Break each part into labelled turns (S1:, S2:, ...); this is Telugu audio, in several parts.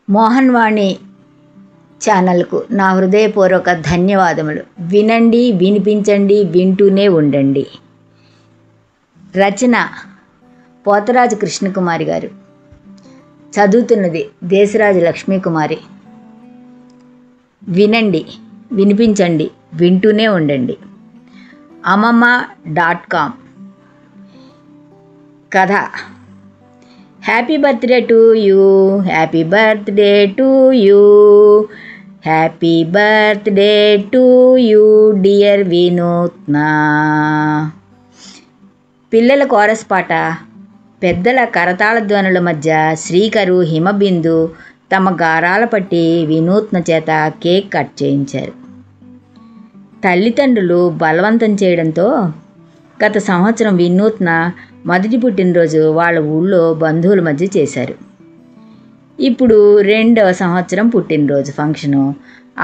S1: మోహన్ వాణి ఛానల్కు నా హృదయపూర్వక ధన్యవాదములు. వినండి, వినిపించండి, వింటూనే ఉండండి. రచన పోతరాజు కృష్ణకుమారి గారు. చదువుతున్నది దేశరాజు లక్ష్మీకుమారి. వినండి, వినిపించండి, వింటూనే ఉండండి. అమ్మమ్మ.com. కథ. Happy birthday to you, happy birthday to you, happy birthday to you dear వినూత్న. పిల్లల కోరస్ పాట. పెద్దల కరతాళ ధ్వనుల మధ్య శ్రీకరు, హిమబిందు తమ గారాల పట్టి వినూత్న చేత కేక్ కట్ చేయించారు. తల్లిదండ్రులు బలవంతం చేయడంతో గత సంవత్సరం వినూత్న మొదటి పుట్టినరోజు వాళ్ళ ఊళ్ళో బంధువుల మధ్య చేశారు. ఇప్పుడు 2వ సంవత్సరం పుట్టినరోజు ఫంక్షను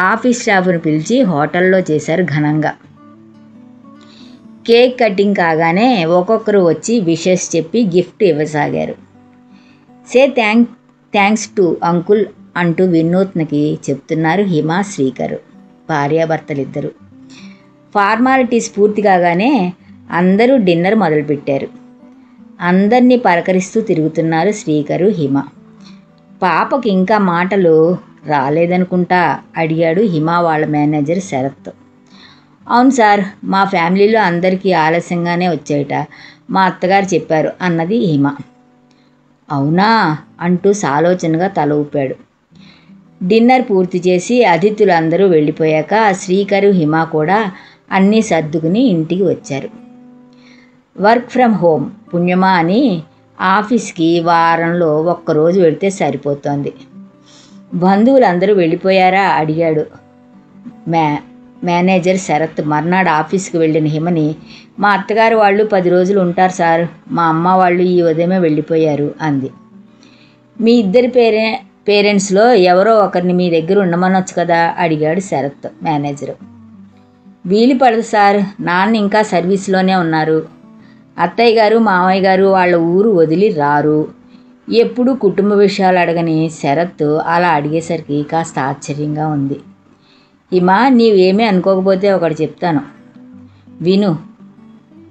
S1: ఆఫీస్ స్టాఫ్ను పిలిచి హోటల్లో చేశారు ఘనంగా. కేక్ కటింగ్ కాగానే ఒక్కొక్కరు వచ్చి విషెస్ చెప్పి గిఫ్ట్ ఇవ్వసాగారు. థ్యాంక్స్ టు అంకుల్ అంటూ వినూత్నకి చెప్తున్నారు హిమ, శ్రీకరు భార్యాభర్తలిద్దరూ. ఫార్మాలిటీస్ పూర్తి కాగానే అందరూ డిన్నర్ మొదలుపెట్టారు. అందరినీ పలకరిస్తూ తిరుగుతున్నారు శ్రీకరు, హిమ. పాపకి ఇంకా మాటలు రాలేదనుకుంటా అడిగాడు హిమ వాళ్ళ మేనేజర్ శరత్. అవును సార్, మా ఫ్యామిలీలో అందరికీ ఆలస్యంగానే వచ్చాయట, మా అత్తగారు చెప్పారు అన్నది హిమ. అవునా అంటూ సాలోచనగా తల ఊపాడు. డిన్నర్ పూర్తి చేసి అతిథులు అందరూ వెళ్ళిపోయాక శ్రీకరు, హిమ కూడా అన్నీ సర్దుకుని ఇంటికి వచ్చారు. వర్క్ ఫ్రమ్ హోమ్ పుణ్యమా అని ఆఫీస్కి వారంలో ఒక్కరోజు వెళితే సరిపోతోంది. బంధువులందరూ వెళ్ళిపోయారా అడిగాడు మేనేజర్ శరత్ మర్నాడు ఆఫీస్కి వెళ్ళిన హిమని. మా అత్తగారు వాళ్ళు 10 రోజులు ఉంటారు సార్, మా అమ్మ వాళ్ళు ఈ ఉదయమే వెళ్ళిపోయారు అంది. మీ ఇద్దరి పేరెంట్స్లో ఎవరో ఒకరిని మీ దగ్గర ఉండమనొచ్చు కదా అడిగాడు శరత్ మేనేజరు. వీలు పడదు సార్, నాన్న ఇంకా సర్వీస్లోనే ఉన్నారు. అత్తయ్య గారు, మామయ్య గారు వాళ్ళ ఊరు వదిలి రారు. ఎప్పుడూ కుటుంబ విషయాలు అడగని శరత్ అలా అడిగేసరికి కాస్త ఆశ్చర్యంగా ఉంది. హిమ, నీవేమీ అనుకోకపోతే ఒకటి చెప్తాను విను.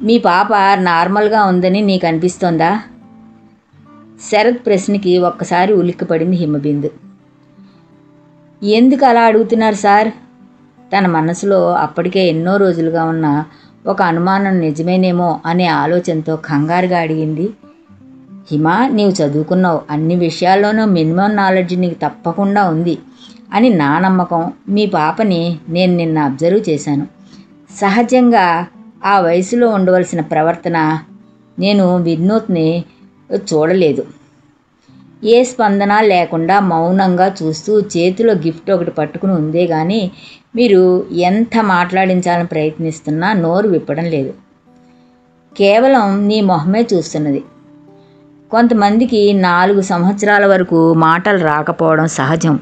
S1: మీ పాప నార్మల్గా ఉందని నీకు అనిపిస్తోందా? శరత్ ప్రశ్నకి ఒక్కసారి ఉలిక్కిపడింది హిమబిందు. ఎందుకు అలా అడుగుతున్నారు సార్? తన మనసులో అప్పటికే ఎన్నో రోజులుగా ఉన్న ఒక అనుమానం నిజమేనేమో అనే ఆలోచనతో కంగారుగా అడిగింది. హిమ, నీవు చదువుకున్నావు, అన్ని విషయాల్లోనూ మినిమం నాలెడ్జ్ నీకు తప్పకుండా ఉంది అని నా నమ్మకం. మీ పాపని నేను నిన్న అబ్జర్వ్ చేశాను. సహజంగా ఆ వయసులో ఉండవలసిన ప్రవర్తన నేను వినూత్ని చూడలేదు. ఏ స్పందన లేకుండా మౌనంగా చూస్తూ చేతిలో గిఫ్ట్ ఒకటి పట్టుకుని ఉందే కానీ మీరు ఎంత మాట్లాడించాలని ప్రయత్నిస్తున్నా నోరు విప్పడం లేదు. కేవలం నీ మొహమే చూస్తున్నది. కొంతమందికి 4 సంవత్సరాల వరకు మాటలు రాకపోవడం సహజం,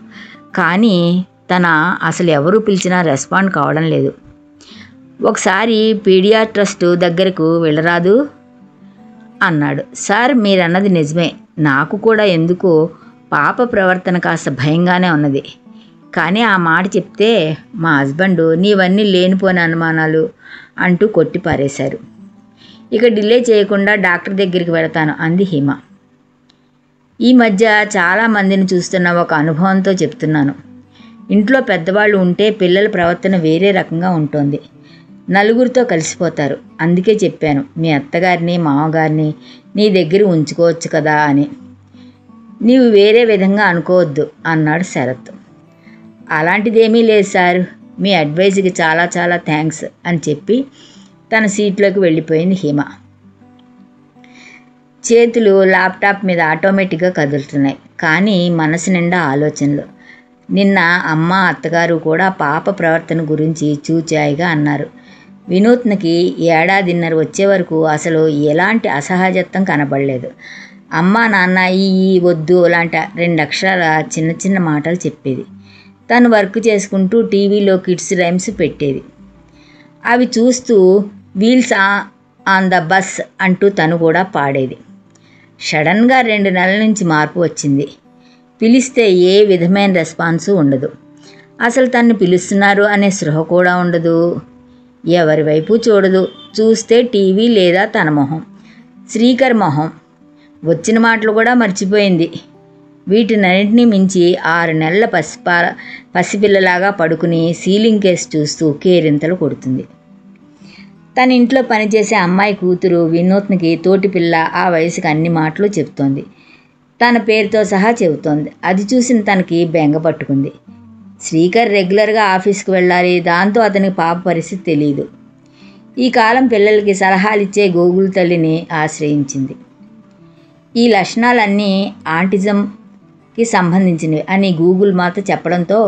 S1: కానీ తన అసలు ఎవరు పిలిచినా రెస్పాండ్ కావడం లేదు. ఒకసారి పీడియాట్రిస్ట్ దగ్గరకు వెళ్ళరాదు అన్నాడు. సార్, మీరన్నది నిజమే. నాకు కూడా ఎందుకో పాప ప్రవర్తన కాస్త భయంగానే ఉన్నది. కానీ ఆ మాట చెప్తే మా హస్బెండ్ నీవన్నీ లేనిపోని అనుమానాలు అంటూ కొట్టి పారేశారు. ఇక డిలే చేయకుండా డాక్టర్ దగ్గరికి వెళతాను అంది హిమ. ఈ మధ్య చాలామందిని చూస్తున్న ఒక అనుభవంతో చెప్తున్నాను. ఇంట్లో పెద్దవాళ్ళు ఉంటే పిల్లల ప్రవర్తన వేరే రకంగా ఉంటుంది. నలుగురితో కలిసిపోతారు. అందుకే చెప్పాను మీ అత్తగారిని, మామగారిని నీ దగ్గర ఉంచుకోవచ్చు కదా అని. నీవు వేరే విధంగా అనుకోవద్దు అన్నాడు శరత్. అలాంటిదేమీ లేదు సార్, మీ అడ్వైజ్కి చాలా చాలా థ్యాంక్స్ అని చెప్పి తన సీట్లోకి వెళ్ళిపోయింది హిమ. చేతులు ల్యాప్టాప్ మీద ఆటోమేటిక్గా కదులుతున్నాయి, కానీ మనసు నిండా ఆలోచనలు. నిన్న అమ్మ, అత్తగారు కూడా పాప ప్రవర్తన గురించి చూచాయిగా అన్నారు. వినూత్నకి 1.5 ఏడాది వచ్చే వరకు అసలు ఎలాంటి అసహజత్వం కనబడలేదు. అమ్మ, నాన్న, ఈ వద్దు లాంటి 2 అక్షరాల చిన్న చిన్న మాటలు చెప్పేది. తను వర్క్ చేసుకుంటూ టీవీలో కిడ్స్ రైమ్స్ పెట్టేది. అవి చూస్తూ వీల్స్ ఆన్ ద బస్ అంటూ తను కూడా పాడేది. సడన్గా 2 నెలల నుంచి మార్పు వచ్చింది. పిలిస్తే ఏ విధమైన రెస్పాన్సు ఉండదు. అసలు తన్ని పిలుస్తున్నారు అనే స్పృహ కూడా ఉండదు. ఎవరి వైపు చూడదు. చూస్తే టీవీ లేదా తన మొహం, శ్రీకర్ మొహం. వచ్చిన మాటలు కూడా మర్చిపోయింది. వీటినన్నింటినీ మించి 6 నెలల పసిపిల్లలాగా పడుకుని సీలింగ్ కేసు చూస్తూ కేరింతలు కొడుతుంది. తన ఇంట్లో పనిచేసే అమ్మాయి కూతురు వినూత్నకి తోటిపిల్ల ఆ వయసుకి అన్ని మాటలు చెబుతోంది. తన పేరుతో సహా చెబుతోంది. అది చూసిన తనకి బెంగ పట్టుకుంది. శ్రీకర్ రెగ్యులర్గా ఆఫీస్కి వెళ్ళాలి. దాంతో అతనికి పాప పరిస్థితి తెలియదు. ఈ కాలం పిల్లలకి సలహాలిచ్చే గూగుల్ తల్లిని ఆశ్రయించింది. ఈ లక్షణాలన్నీ ఆటిజంకి సంబంధించినవి అని గూగుల్ మాత చెప్పడంతో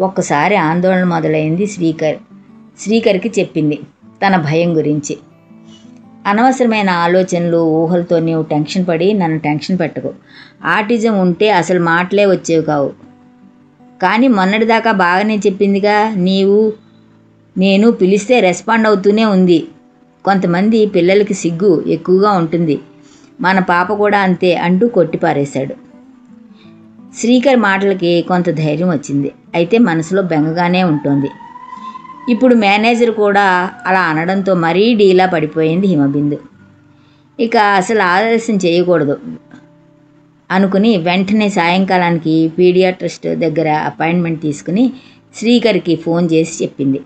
S1: ఒక్కసారి ఆందోళన మొదలైంది. శ్రీకర్కి చెప్పింది తన భయం గురించి. అనవసరమైన ఆలోచనలు, ఊహలతో నీవు టెన్షన్ పడి నన్ను టెన్షన్ పెట్టకు. ఆటిజం ఉంటే అసలు మాటలే వచ్చేవి కావు. కానీ మొన్నటిదాకా బాగానే చెప్పిందిగా. నేను పిలిస్తే రెస్పాండ్ అవుతూనే ఉంది. కొంతమంది పిల్లలకి సిగ్గు ఎక్కువగా ఉంటుంది. మన పాప కూడా అంతే అంటూ కొట్టిపారేశాడు. శ్రీకర్ మాటలకి కొంత ధైర్యం వచ్చింది. అయితే మనసులో బెంగగానే ఉంటుంది. ఇప్పుడు మేనేజర్ కూడా అలా అనడంతో మరీ డీలా పడిపోయింది హిమబిందు. ఇక అసలు ఆలస్యం చేయకూడదు అనుకుని వెంటనే సాయంకాలానికి పీడియాట్రిస్ట్ దగ్గర అపాయింట్మెంట్ తీసుకుని శ్రీకర్కి ఫోన్ చేసి చెప్పింది.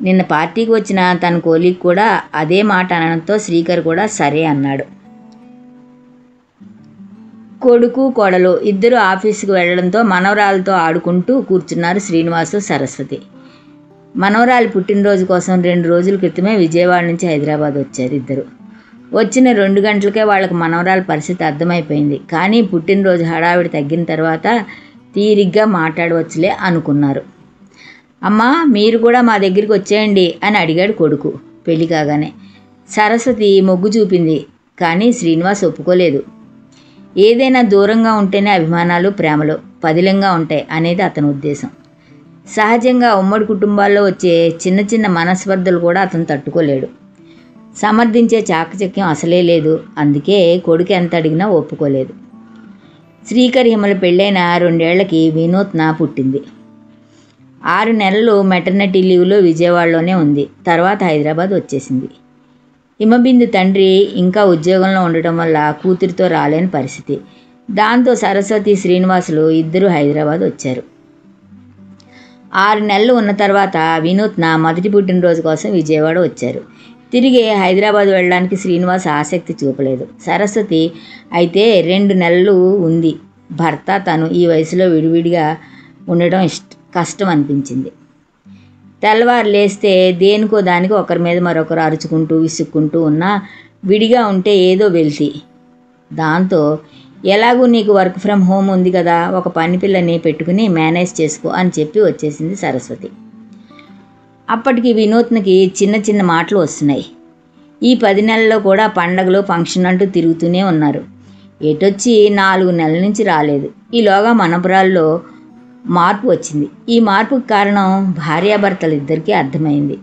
S1: నిన్న పార్టీకి వచ్చిన తన కోలీగ్ కూడా అదే మాట అనడంతో శ్రీకర్ కూడా సరే అన్నాడు. కొడుకు కోడలు ఇద్దరు ఆఫీసుకు వెళ్లడంతో మనవరాలతో ఆడుకుంటూ కూర్చున్నారు శ్రీనివాసు, సరస్వతి. మనవరాలి పుట్టినరోజు కోసం 2 రోజుల క్రితమే విజయవాడ నుంచి హైదరాబాద్ వచ్చారు ఇద్దరు. వచ్చిన 2 గంటలకే వాళ్ళకి మనవరాలి పరిస్థితి అర్థమైపోయింది. కానీ పుట్టినరోజు హడావిడి తగ్గిన తర్వాత తీరిగ్గా మాట్లాడవచ్చులే అనుకున్నారు. అమ్మా, మీరు కూడా మా దగ్గరికి వచ్చేయండి అని అడిగాడు కొడుకు పెళ్లి కాగానే. సరస్వతి మొగ్గు చూపింది. కానీ శ్రీనివాస్ ఒప్పుకోలేదు. ఏదైనా దూరంగా ఉంటేనే అభిమానాలు, ప్రేమలు పదిలంగా ఉంటాయి అనేది అతని ఉద్దేశం. సహజంగా ఉమ్మడి కుటుంబాల్లో వచ్చే చిన్న చిన్న మనస్పర్ధలు కూడా అతను తట్టుకోలేడు. సమర్థించే చాకచక్యం అసలే లేదు. అందుకే కొడుకు ఎంత అడిగినా ఒప్పుకోలేదు. శ్రీకర్ హిమల పెళ్ళైన 2 ఏళ్లకి వినూత్న పుట్టింది. 6 నెలలు మెటర్నిటీ లీవ్లో విజయవాడలోనే ఉంది. తర్వాత హైదరాబాద్ వచ్చేసింది. హిమబిందు తండ్రి ఇంకా ఉద్యోగంలో ఉండటం వల్ల కూతురితో రాలేని పరిస్థితి. దాంతో సరస్వతి, శ్రీనివాసులు ఇద్దరూ హైదరాబాద్ వచ్చారు. 6 నెలలు ఉన్న తర్వాత వినూత్న మొదటి పుట్టినరోజు కోసం విజయవాడ వచ్చారు. తిరిగి హైదరాబాద్ వెళ్ళడానికి శ్రీనివాస్ ఆసక్తి చూపలేదు. సరస్వతి అయితే 2 నెలలు ఉంది. భర్త తను ఈ వయసులో విడివిడిగా ఉండడం కష్టం అనిపించింది. తెల్లవారు లేస్తే దేనికో దానికి ఒకరి మీద మరొకరు అరుచుకుంటూ విసుక్కుంటూ ఉన్నా విడిగా ఉంటే ఏదో వెలితి. దాంతో ఎలాగూ నీకు వర్క్ ఫ్రమ్ హోమ్ ఉంది కదా, ఒక పని పిల్లని పెట్టుకుని మేనేజ్ చేసుకో అని చెప్పి వచ్చేసింది సరస్వతి. అప్పటికి వినూత్నకి చిన్న చిన్న మాటలు వస్తున్నాయి. ఈ 10 నెలల్లో కూడా పండగలు, ఫంక్షన్ అంటూ తిరుగుతూనే ఉన్నారు. ఎటొచ్చి 4 నెలల నుంచి రాలేదు. ఈలోగా మనపురాల్లో మార్పు వచ్చింది. ఈ మార్పుకి కారణం భార్యాభర్తలు ఇద్దరికీ అర్థమైంది.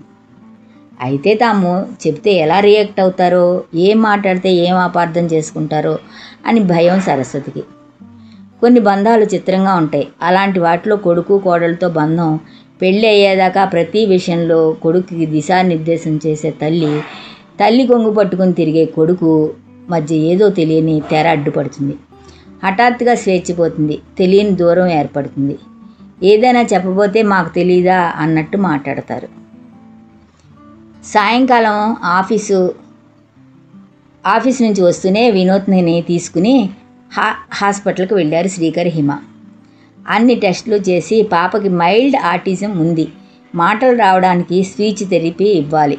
S1: అయితే తాము చెప్తే ఎలా రియాక్ట్ అవుతారో, ఏం మాట్లాడితే ఏం అపార్థం చేసుకుంటారో అని భయం సరస్వతికి. కొన్ని బంధాలు చిత్రంగా ఉంటాయి. అలాంటి వాటిలో కొడుకు కోడలతో బంధం పెళ్ళి అయ్యేదాకా ప్రతి విషయంలో కొడుకుకి దిశానిర్దేశం చేసే తల్లి కొంగు పట్టుకుని తిరిగే కొడుకు మధ్య ఏదో తెలియని తెర అడ్డుపడుతుంది. హఠాత్తుగా స్వేచ్ఛపోతుంది. తెలియని దూరం ఏర్పడుతుంది. ఏదైనా చెప్పబోతే మాకు తెలీదా అన్నట్టు మాట్లాడతారు. సాయంకాలం ఆఫీస్ నుంచి వస్తూనే వినూత్ని తీసుకుని హాస్పిటల్కి వెళ్ళారు శ్రీకర్, హిమ. అన్ని టెస్టులు చేసి పాపకి మైల్డ్ ఆటిజం ఉంది. మాటలు రావడానికి స్పీచ్ థెరపీ ఇవ్వాలి.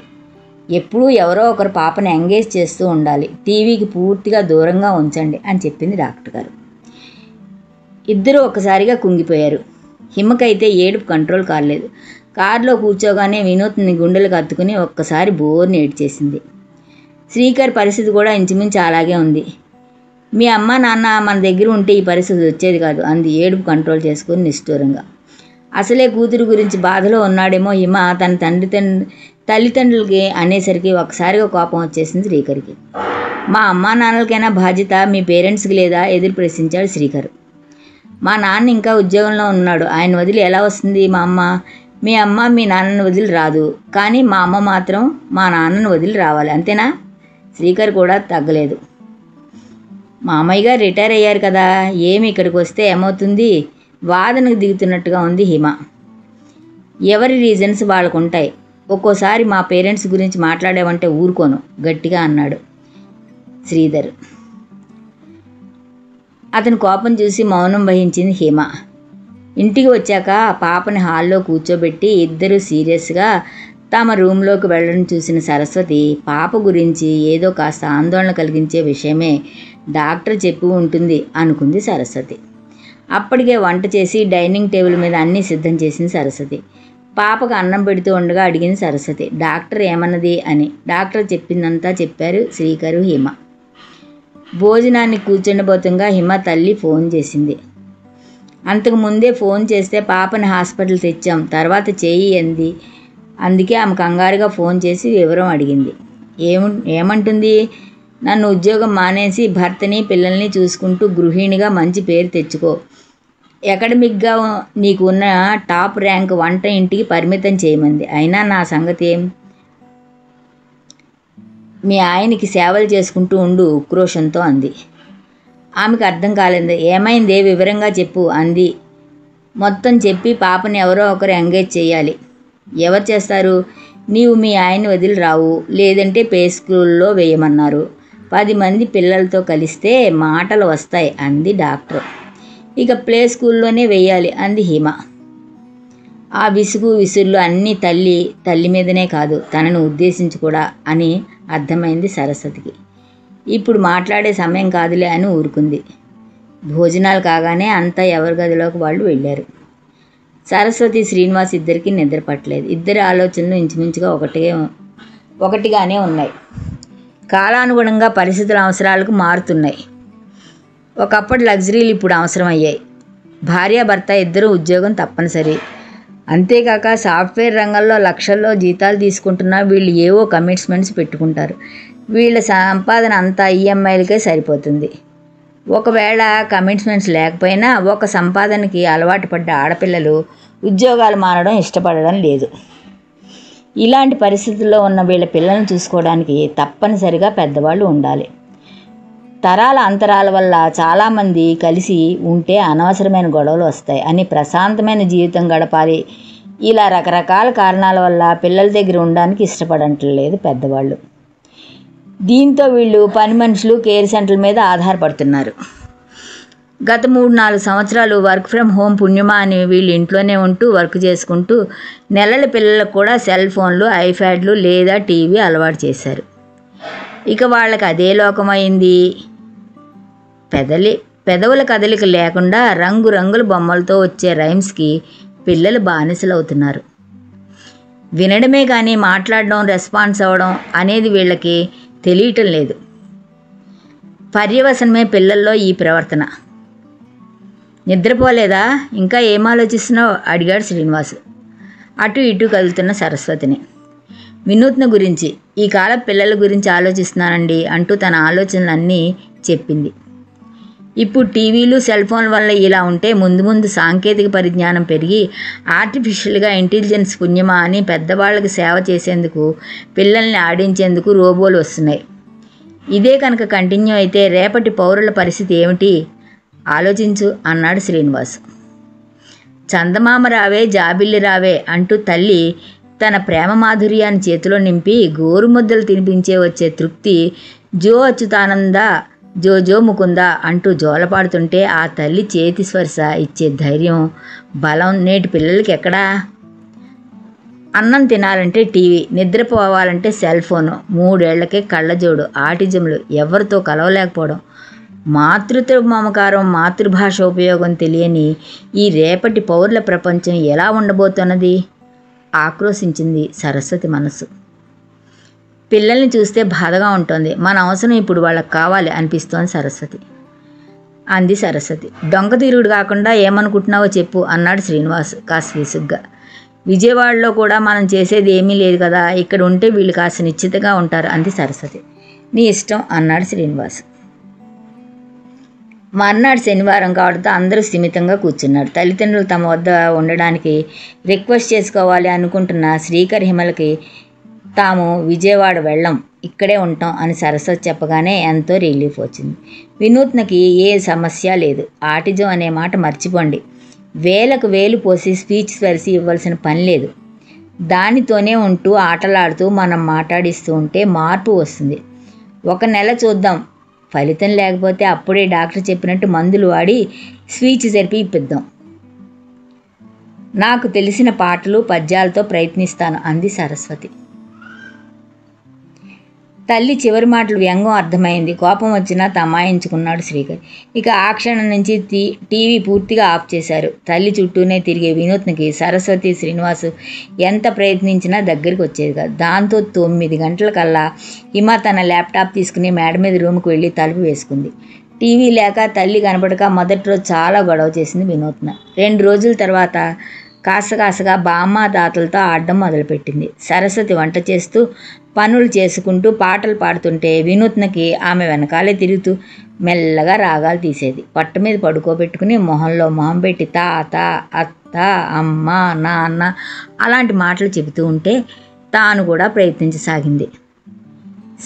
S1: ఎప్పుడూ ఎవరో ఒకరు పాపను ఎంగేజ్ చేస్తూ ఉండాలి. టీవీకి పూర్తిగా దూరంగా ఉంచండి అని చెప్పింది డాక్టర్ గారు. ఇద్దరూ ఒక్కసారిగా కుంగిపోయారు. హిమకైతే ఏడుపు కంట్రోల్ కాలేదు. కారులో కూర్చోగానే వినూత్ని గుండెలకు హత్తుకుని ఒక్కసారి బోర్ని ఏడ్చేసింది. శ్రీకర్ పరిస్థితి కూడా ఇంచుమించు అలాగే ఉంది. మీ అమ్మ నాన్న మన దగ్గర ఉంటే ఈ పరిస్థితి వచ్చేది కాదు అంది ఏడుపు కంట్రోల్ చేసుకుని నిష్ఠూరంగా. అసలే కూతురు గురించి బాధలో ఉన్నాడేమో హిమ తన తల్లిదండ్రులకి అనేసరికి ఒక్కసారిగా కోపం వచ్చేసింది శ్రీకర్కి. మా అమ్మా నాన్నలకైనా బాధ్యత మీ పేరెంట్స్కి లేదా ఎదురు ప్రశ్నించాడు శ్రీకర్. మా నాన్న ఇంకా ఉద్యోగంలో ఉన్నాడు, ఆయన వదిలి ఎలా వస్తుంది మా అమ్మ? మీ అమ్మ మీ నాన్నను వదిలి రాదు, కానీ మా అమ్మ మాత్రం మా నాన్నను వదిలి రావాలి, అంతేనా? శ్రీకర్ కూడా తగ్గలేదు. మామయ్య గారు రిటైర్ అయ్యారు కదా, ఏమి ఇక్కడికి వస్తే ఏమవుతుంది? వాదనకు దిగుతున్నట్టుగా ఉంది హిమ. ఎవరి రీజన్స్ వాళ్ళకు ఉంటాయి. ఒక్కోసారి మా పేరెంట్స్ గురించి మాట్లాడావంటే ఊరుకోను, గట్టిగా అన్నాడు శ్రీధర్. అతని కోపం చూసి మౌనం వహించింది హిమ. ఇంటికి వచ్చాక పాపని హాల్లో కూర్చోబెట్టి ఇద్దరు సీరియస్గా తమ రూమ్లోకి వెళ్ళడం చూసిన సరస్వతి, పాప గురించి ఏదో కాస్త ఆందోళన కలిగించే విషయమే డాక్టర్ చెప్పి ఉంటుంది అనుకుంది సరస్వతి. అప్పటికే వంట చేసి డైనింగ్ టేబుల్ మీద అన్నీ సిద్ధం చేసింది సరస్వతి. పాపకు అన్నం పెడుతూ ఉండగా అడిగింది సరస్వతి, డాక్టర్ ఏమన్నది అని. డాక్టర్ చెప్పిందంతా చెప్పారు శ్రీకరు, హిమ. భోజనాన్ని కూర్చుండబోతుండగా హిమ తల్లి ఫోన్ చేసింది. అంతకు ముందే ఫోన్ చేస్తే పాపని హాస్పిటల్ తెచ్చాం, తర్వాత చేయి అంది. అందుకే ఆమె కంగారుగా ఫోన్ చేసి వివరం అడిగింది. ఏమంటుంది? నన్ను ఉద్యోగం మానేసి భర్తని పిల్లల్ని చూసుకుంటూ గృహిణిగా మంచి పేరు తెచ్చుకో, అకాడమిక్గా నీకు ఉన్న టాప్ ర్యాంక్ వంట ఇంటికి పరిమితం చేయమంది. అయినా నా సంగతి ఏం? మీ ఆయనకి సేవలు చేసుకుంటూ ఉండు, ఉక్రోషంతో అంది. ఆమెకు అర్థం కాలేదు. ఏమైందే, వివరంగా చెప్పు అంది. మొత్తం చెప్పి పాపని ఎవరో ఒకరు ఎంగేజ్ చేయాలి. ఎవరు చేస్తారు? నీవు మీ ఆయన్ని వదిలి రావు, లేదంటే ప్లే స్కూల్లో వేయమన్నారు. 10 మంది పిల్లలతో కలిస్తే మాటలు వస్తాయి అంది డాక్టర్. ఇక ప్లే స్కూల్లోనే వేయాలి అంది హిమ. ఆ విసుర్లు అన్నీ తల్లి మీదనే కాదు, తనను ఉద్దేశించి కూడా అని అర్థమైంది సరస్వతికి. ఇప్పుడు మాట్లాడే సమయం కాదులే అని ఊరుకుంది. భోజనాలు కాగానే అంతా ఎవరి గదిలోకి వాళ్ళు వెళ్ళారు. సరస్వతి, శ్రీనివాస్ ఇద్దరికీ నిద్ర పట్టలేదు. ఇద్దరి ఆలోచనలు ఇంచుమించుగా ఒకటిగానే ఉన్నాయి. కాలానుగుణంగా పరిస్థితుల అవసరాలకు మారుతున్నాయి. ఒకప్పటి లగ్జరీలు ఇప్పుడు అవసరమయ్యాయి. భార్యాభర్త ఇద్దరు ఉద్యోగం తప్పనిసరి. అంతేకాక సాఫ్ట్వేర్ రంగంలో లక్షల్లో జీతాలు తీసుకుంటున్నా వీళ్ళు ఏవో కమిట్మెంట్స్ పెట్టుకుంటారు. వీళ్ళ సంపాదన అంతా ఈఎంఐలకే సరిపోతుంది. ఒకవేళ కమిట్మెంట్స్ లేకపోయినా ఒక సంపాదనకి అలవాటు పడ్డ ఆడపిల్లలు ఉద్యోగాలు మారడం ఇష్టపడడం లేదు. ఇలాంటి పరిస్థితుల్లో ఉన్న వీళ్ళ పిల్లల్ని చూసుకోవడానికి తప్పనిసరిగా పెద్దవాళ్ళు ఉండాలి. తరాల అంతరాల వల్ల చాలామంది కలిసి ఉంటే అనవసరమైన గొడవలు వస్తాయి అని, ప్రశాంతమైన జీవితం గడపాలి, ఇలా రకరకాల కారణాల వల్ల పిల్లల దగ్గర ఉండడానికి ఇష్టపడట్లేదు పెద్దవాళ్ళు. దీంతో వీళ్ళు పని మనుషులు, కేర్ సెంటర్ల మీద ఆధారపడుతున్నారు. గత 3-4 సంవత్సరాలు వర్క్ ఫ్రమ్ హోమ్ పుణ్యమా అని వీళ్ళు ఇంట్లోనే ఉంటూ వర్క్ చేసుకుంటూ నెలల పిల్లలకు కూడా సెల్ ఫోన్లు, ఐప్యాడ్లు లేదా టీవీ అలవాటు చేశారు. ఇక వాళ్ళకి అదే లోకమైంది. పెదవుల కదలిక లేకుండా రంగురంగుల బొమ్మలతో వచ్చే రైమ్స్కి పిల్లలు బానిసలవుతున్నారు. వినడమే కానీ మాట్లాడడం, రెస్పాన్స్ అవ్వడం అనేది వీళ్ళకి తెలియటం లేదు. పర్యవసనమే పిల్లల్లో ఈ ప్రవర్తన. నిద్రపోలేదా? ఇంకా ఏం ఆలోచిస్తున్నావు అడిగాడు శ్రీనివాస్ అటు ఇటు కదులుతున్న సరస్వతిని. వినూత్న గురించి, ఈ కాల పిల్లల గురించి ఆలోచిస్తున్నానండి అంటూ తన ఆలోచనలన్నీ చెప్పింది. ఇప్పుడు టీవీలు, సెల్ ఫోన్ వల్ల ఇలా ఉంటే ముందు ముందు సాంకేతిక పరిజ్ఞానం పెరిగి ఆర్టిఫిషియల్గా ఇంటెలిజెన్స్ పుణ్యమా అని పెద్దవాళ్ళకి సేవ చేసేందుకు, పిల్లల్ని ఆడించేందుకు రోబోలు వస్తున్నాయి. ఇదే కనుక కంటిన్యూ అయితే రేపటి పౌరుల పరిస్థితి ఏమిటి ఆలోచించు అన్నాడు శ్రీనివాస్. చందమామ రావే, జాబిల్లి రావే అంటూ తల్లి తన ప్రేమ మాధుర్యాన్ని చేతిలో నింపి గోరుముద్దలు తినిపించే వచ్చే తృప్తి, జో అచ్యుతానంద, జో జో ముకుంద అంటూ జోలపాడుతుంటే ఆ తల్లి చేతి స్పర్శ ఇచ్చే ధైర్యం, బలం నేటి పిల్లలకి ఎక్కడా? అన్నం తినాలంటే టీవీ, నిద్రపోవాలంటే సెల్ ఫోను, 3 ఏళ్లకే కళ్ళజోడు, ఆటిజంలు, ఎవరితో కలవలేకపోవడం, మాతృత్వ మమకారం, మాతృభాష ఉపయోగం తెలియని ఈ రేపటి పౌరుల ప్రపంచం ఎలా ఉండబోతున్నది? ఆక్రోశించింది సరస్వతి మనసు. పిల్లల్ని చూస్తే బాధగా ఉంటుంది. మన అవసరం ఇప్పుడు వాళ్ళకి కావాలి అనిపిస్తోంది సరస్వతి అంది సరస్వతి. డొంక తీరుడు కాకుండా ఏమనుకుంటున్నావో చెప్పు అన్నాడు శ్రీనివాస్ కాస్త విసుగ్గా. విజయవాడలో కూడా మనం చేసేది ఏమీ లేదు కదా, ఇక్కడ ఉంటే వీళ్ళు కాస్త నిశ్చితగా ఉంటారు అంది సరస్వతి. నీ ఇష్టం అన్నాడు శ్రీనివాస్. మర్నాడు శనివారం కావడంతో అందరూ స్థిమితంగా కూర్చున్నారు. తల్లిదండ్రులు తమ వద్ద ఉండడానికి రిక్వెస్ట్ చేసుకోవాలి అనుకుంటున్న శ్రీకర్ హిమలకి తాము విజయవాడ వెళ్ళం, ఇక్కడే ఉంటాం అని సరస్వతి చెప్పగానే ఎంతో రిలీఫ్ వచ్చింది. వినూత్నకి ఏ సమస్య లేదు. ఆటిజం అనే మాట మర్చిపోండి. వేలకు వేలు పోసి స్పీచ్ వరిసి ఇవ్వాల్సిన పని లేదు. దానితోనే ఉంటూ ఆటలాడుతూ మనం మాట్లాడిస్తూ ఉంటే మార్పు వస్తుంది. 1 నెల చూద్దాం, ఫలితం లేకపోతే అప్పుడే డాక్టర్ చెప్పినట్టు మందులు వాడి స్పీచ్ థెరపీ ఇప్పిద్దాం. నాకు తెలిసిన పాటలు పద్యాలతో ప్రయత్నిస్తాను అంది సరస్వతి. తల్లి చివరి మాటలు వ్యంగ్యం అర్థమైంది. కోపం వచ్చినా తమాయించుకున్నాడు శ్రీకర్. ఇక ఆ క్షణం నుంచి టీవీ పూర్తిగా ఆఫ్ చేశారు. తల్లి చుట్టూనే తిరిగే వినూత్నకి సరస్వతి, శ్రీనివాసు ఎంత ప్రయత్నించినా దగ్గరికి వచ్చేది కాదు. దాంతో 9 గంటలకల్లా హిమ తన ల్యాప్టాప్ తీసుకుని మేడ మీద రూమ్కి వెళ్ళి తలుపు వేసుకుంది. టీవీ లేక తల్లి కనపడక మొదటి రోజు చాలా గొడవ చేసింది వినూత్న. 2 రోజుల తర్వాత కాసగా బామ్మ తాతలతో ఆడడం మొదలుపెట్టింది. సరస్వతి వంట చేస్తూ పనులు చేసుకుంటూ పాటలు పాడుతుంటే వినూత్నకి ఆమె వెనకాలే తిరుగుతూ మెల్లగా రాగాలు తీసేది. పట్ట మీద పడుకోబెట్టుకుని మొహంలో మొహం పెట్టి తాత, అత్త, అమ్మ, నాన్న అలాంటి మాటలు చెబుతూ ఉంటే తాను కూడా ప్రయత్నించసాగింది.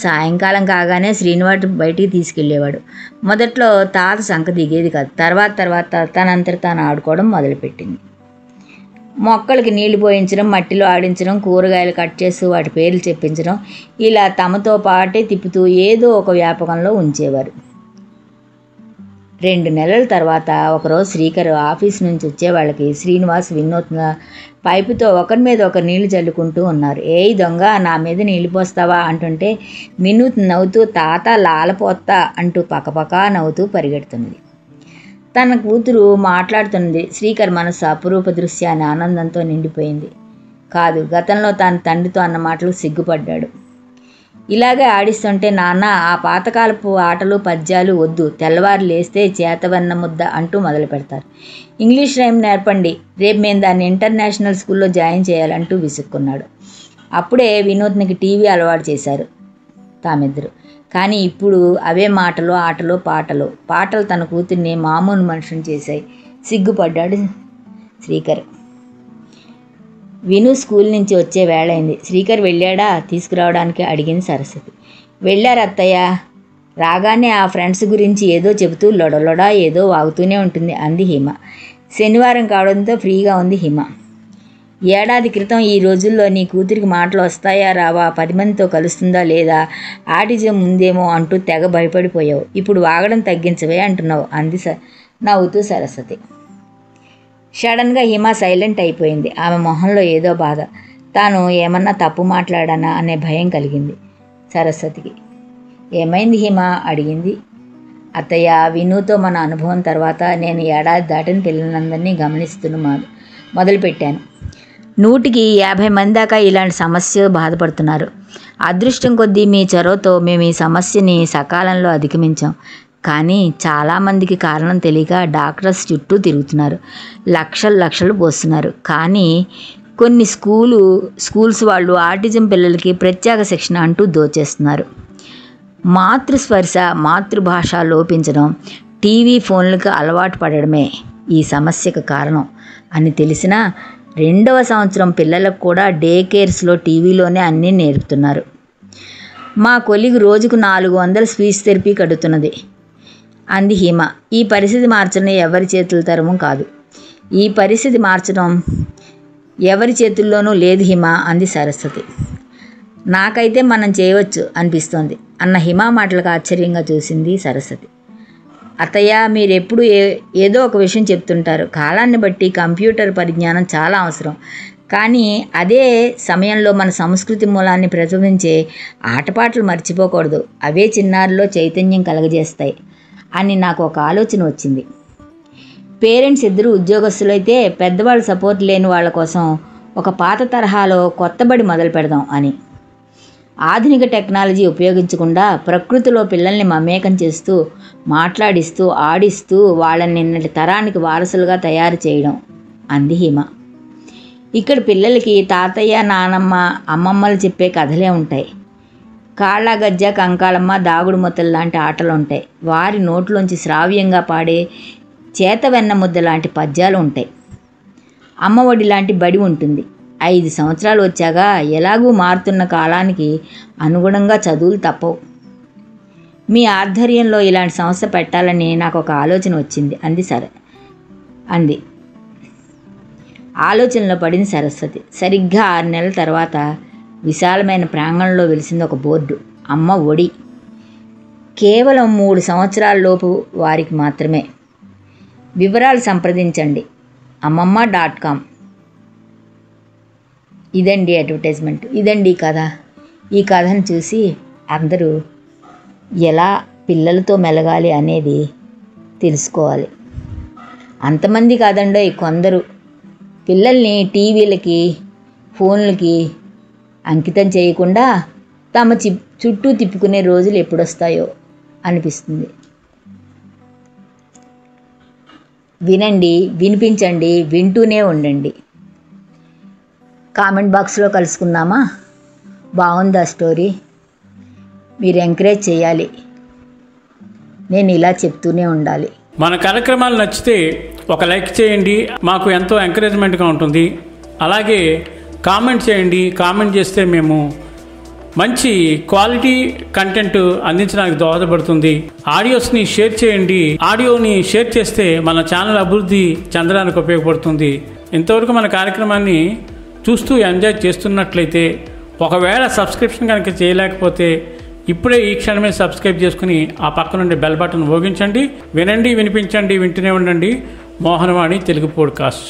S1: సాయంకాలం కాగానే శ్రీనివాసు బయటికి తీసుకెళ్లేవాడు. మొదట్లో తాత సంక దిగేది కాదు. తర్వాత తనంతట తాను ఆడుకోవడం మొదలుపెట్టింది. మొక్కలకి నీళ్లు పోయించడం, మట్టిలో ఆడించడం, కూరగాయలు కట్ చేస్తూ వాటి పేర్లు చెప్పించడం, ఇలా తమతో పాటే తిప్పుతూ ఏదో ఒక వ్యాపకంలో ఉంచేవారు. 2 నెలల తర్వాత ఒకరోజు శ్రీకర్ ఆఫీస్ నుంచి వచ్చే వాళ్ళకి శ్రీనివాస్, వినూత్న పైపుతో ఒకరి మీద ఒకరు నీళ్లు చల్లుకుంటూ ఉన్నారు. ఏయ్ దొంగ, నా మీద నీళ్లు పోస్తావా అంటుంటే వినూత్న నవ్వుతూ తాత లాలపోత్తా అంటూ పకపకా నవ్వుతూ పరిగెడుతున్నది. తన కూతురు మాట్లాడుతున్నది. శ్రీకర్ మనసు అపురూప దృశ్యాన్ని ఆనందంతో నిండిపోయింది. కాదు, గతంలో తాను తండ్రితో అన్న మాటలు సిగ్గుపడ్డాడు. ఇలాగే ఆడిస్తుంటే నాన్న ఆ పాతకాలపు ఆటలు పద్యాలు వద్దు, తెల్లవారు లేస్తే చేతవన్న ముద్ద అంటూ మొదలు పెడతారు. ఇంగ్లీష్ రైమ్ నేర్పండి, రేపు మేము దాన్ని ఇంటర్నేషనల్ స్కూల్లో జాయిన్ చేయాలంటూ విసుక్కున్నాడు. అప్పుడే వినూత్నకి టీవీ అలవాటు చేశారు తామిద్దరు. కానీ ఇప్పుడు అవే మాటలు, ఆటలు, పాటలు తన కూతుర్ని మామూలు మనుషుని చేశాయి. సిగ్గుపడ్డాడు శ్రీకర్. విను స్కూల్ నుంచి వచ్చే వేళైంది. శ్రీకర్ వెళ్ళాడా తీసుకురావడానికి అడిగింది సరస్వతి. వెళ్ళారు అత్తయ్య. రాగానే ఆ ఫ్రెండ్స్ గురించి ఏదో చెబుతూ లొడలొడ ఏదో వాగుతూనే ఉంటుంది అంది హిమ. శనివారం కావడంతో ఫ్రీగా ఉంది హిమ. ఏడాది క్రితం ఈ రోజుల్లో నీ కూతురికి మాటలు వస్తాయా రావా, 10 మందితో కలుస్తుందా లేదా, ఆటిజం ఉందేమో అంటూ తెగ భయపడిపోయావు. ఇప్పుడు వాగడం తగ్గించవే అంటున్నావు అంది నవ్వుతూ సరస్వతి. సడన్గా హిమ సైలెంట్ అయిపోయింది. ఆమె మొహంలో ఏదో బాధ. తాను ఏమన్నా తప్పు మాట్లాడానా అనే భయం కలిగింది సరస్వతికి. ఏమైంది హిమ అడిగింది. అత్తయ్య, వినుతో మన అనుభవం తర్వాత నేను ఏడాది దాటిన పిల్లలందరినీ మొదలుపెట్టాను. 150 మంది దాకా ఇలాంటి సమస్య బాధపడుతున్నారు. అదృష్టం కొద్దీ మీ చొరవతో మేము ఈ సమస్యని సకాలంలో అధిగమించాం. కానీ చాలామందికి కారణం తెలియక డాక్టర్స్ చుట్టూ తిరుగుతున్నారు, లక్షలు పోస్తున్నారు. కానీ కొన్ని స్కూల్స్ వాళ్ళు ఆటిజం పిల్లలకి ప్రత్యేక శిక్షణ అంటూ దోచేస్తున్నారు. మాతృస్పర్శ, మాతృభాష లోపించడం, టీవీ ఫోన్లకు అలవాటు పడడమే ఈ సమస్యకు కారణం అని తెలిసినా 2వ సంవత్సరం పిల్లలకు కూడా డే కేర్స్లో టీవీలోనే అన్నీ నేర్పుతున్నారు. మా కొలిగి రోజుకు 400 స్పీచ్ థెరపీ కడుతున్నది అంది హిమ. ఈ పరిస్థితి మార్చడం ఎవరి చేతుల తరము కాదు. ఈ పరిస్థితి మార్చడం ఎవరి చేతుల్లోనూ లేదు హిమ అంది సరస్వతి. నాకైతే మనం చేయవచ్చు అనిపిస్తోంది అన్న హిమ మాటలకు ఆశ్చర్యంగా చూసింది సరస్వతి. అత్తయ్య, మీరెప్పుడు ఏదో ఒక విషయం చెప్తుంటారు. కాలాన్ని బట్టి కంప్యూటర్ పరిజ్ఞానం చాలా అవసరం. కానీ అదే సమయంలో మన సంస్కృతి మూలాన్ని ప్రతిబింబించే ఆటపాటలు మర్చిపోకూడదు. అవే చిన్నారిలో చైతన్యం కలగజేస్తాయి అని నాకు ఒక ఆలోచన వచ్చింది. పేరెంట్స్ ఇద్దరు ఉద్యోగస్తులైతే పెద్దవాళ్ళ సపోర్ట్ లేని వాళ్ళ కోసం ఒక పాత తరహాలో కొత్త బడి మొదలు పెడదాం అని. ఆధునిక టెక్నాలజీ ఉపయోగించకుండా ప్రకృతిలో పిల్లల్ని మమేకం చేస్తూ, మాట్లాడిస్తూ, ఆడిస్తూ వాళ్ళని నిన్నటి తరానికి వారసులుగా తయారు చేయడం అంది హిమ. ఇక్కడ పిల్లలకి తాతయ్య, నానమ్మ, అమ్మమ్మలు చెప్పే కథలే ఉంటాయి. కాళ్ళ గజ్జ, కంకాళమ్మ, దాగుడు మూతలు లాంటి ఆటలు ఉంటాయి. వారి నోట్లోంచి శ్రావ్యంగా పాడే చేత వెన్న ముద్ద లాంటి పద్యాలు ఉంటాయి. అమ్మఒడి లాంటి బడి ఉంటుంది. 5 సంవత్సరాలు వచ్చాక ఎలాగూ మారుతున్న కాలానికి అనుగుణంగా చదువులు తప్పవు. మీ ఆధ్వర్యంలో ఇలాంటి సంస్థ పెట్టాలని నాకు ఒక ఆలోచన వచ్చింది అంది. ఆలోచనలో పడింది సరస్వతి. సరిగ్గా 6 నెలల తర్వాత విశాలమైన ప్రాంగణంలో వెలిసింది ఒక బోర్డు, అమ్మ ఒడి. కేవలం 3 సంవత్సరాల లోపు వారికి మాత్రమే. వివరాలు సంప్రదించండి ammamma.com. ఇదండి అడ్వర్టైజ్మెంట్. ఇదండి కథ. ఈ కథను చూసి అందరూ ఎలా పిల్లలతో మెలగాలి అనేది తెలుసుకోవాలి. అంతమంది కాదండో కొందరు పిల్లల్ని టీవీలకి, ఫోన్లకి అంకితం చేయకుండా తమ చుట్టూ తిప్పుకునే రోజులు ఎప్పుడొస్తాయో అనిపిస్తుంది. వినండి, వినిపించండి, వింటూనే ఉండండి. కామెంట్ బాక్స్లో కలుసుకుందామా? బాగుందా స్టోరీ? మీరు ఎంకరేజ్ చేయాలి. నేను ఇలా చెప్తూనే ఉండాలి.
S2: మన కార్యక్రమాలు నచ్చితే ఒక లైక్ చేయండి, మాకు ఎంతో ఎంకరేజ్మెంట్గా ఉంటుంది. అలాగే కామెంట్ చేయండి. కామెంట్ చేస్తే మేము మంచి క్వాలిటీ కంటెంట్ అందించడానికి దోహదపడుతుంది. ఆడియోస్ని షేర్ చేయండి. ఆడియోని షేర్ చేస్తే మన ఛానల్ అభివృద్ధి చెందడానికి ఉపయోగపడుతుంది. ఇంతవరకు మన కార్యక్రమాన్ని చూస్తూ ఎంజాయ్ చేస్తున్నట్లయితే, ఒకవేళ సబ్స్క్రిప్షన్ కనుక చేయలేకపోతే ఇప్పుడే ఈ క్షణమే సబ్స్క్రైబ్ చేసుకుని ఆ పక్క నుండి బెల్ బటన్ మోగించండి. వినండి, వినిపించండి, వింటూనే ఉండండి. మోహనవాణి తెలుగు పోడ్కాస్ట్.